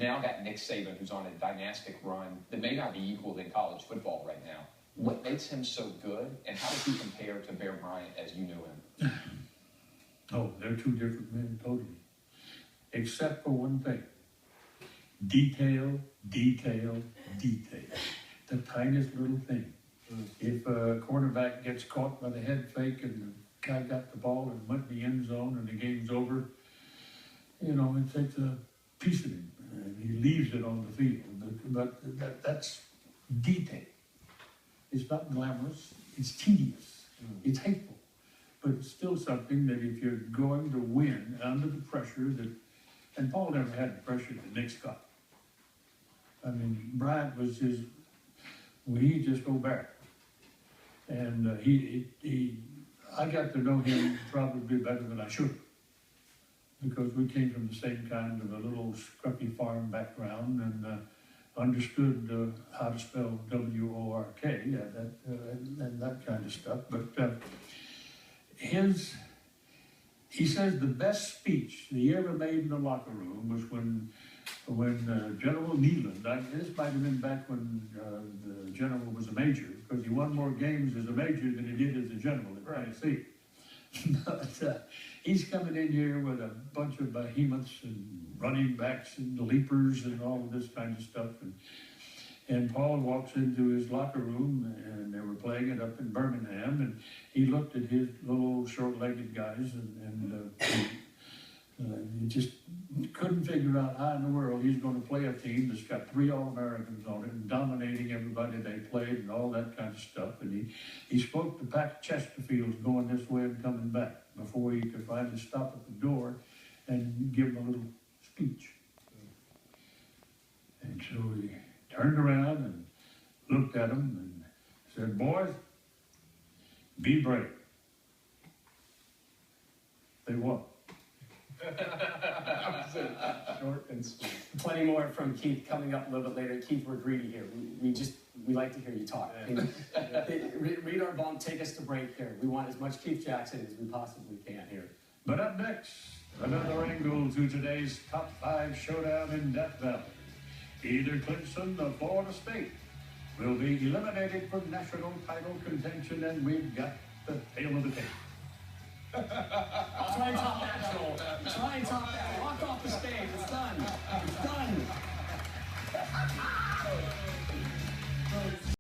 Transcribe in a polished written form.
now got Nick Saban, who's on a dynastic run that may not be equaled in college football right now. What makes him so good, and how does he compare to Bear Bryant as you knew him? Oh, they're two different men totally. Except for one thing. Detail, detail, detail. The tiniest little thing. If a quarterback gets caught by the head fake and the guy got the ball and went in the end zone and the game's over, you know, it takes a piece of him and he leaves it on the field. But that's detail. It's not glamorous, it's tedious, it's hateful. But it's still something that if you're going to win under the pressure that, and Paul never had the pressure that Nick's got. I mean, Bryant was his, well, he just go back. And I got to know him probably better than I should, because we came from the same kind of a little scruffy farm background and understood how to spell W-O-R-K, and that kind of stuff. But he says the best speech that he ever made in the locker room was when General Nealon, this might have been back when the general was a major, because he won more games as a major than he did as a general at Tennessee. But he's coming in here with a bunch of behemoths and running backs and leapers and all of this kind of stuff. And Paul walks into his locker room, and they were playing it up in Birmingham, and he looked at his little short-legged guys, and he just couldn't figure out how in the world he's going to play a team that's got 3 All-Americans on it and dominating everybody they played and all that kind of stuff. And he spoke to Pat Chesterfield going this way and coming back before he could finally stop at the door and give him a little speech. And so he turned around and looked at him and said, "Boys, be brave." They won. Short and sweet. Plenty more from Keith coming up a little bit later. Keith, we're greedy here. We like to hear you talk. Read our bump, take us to break here. We want as much Keith Jackson as we possibly can here. But up next, another angle to today's top 5 showdown in Death Valley. Either Clemson or Florida State will be eliminated from national title contention, and we've got the tail of the tape. Try and top that, Joel. Try and top that. Walk off the stage. It's done. It's done.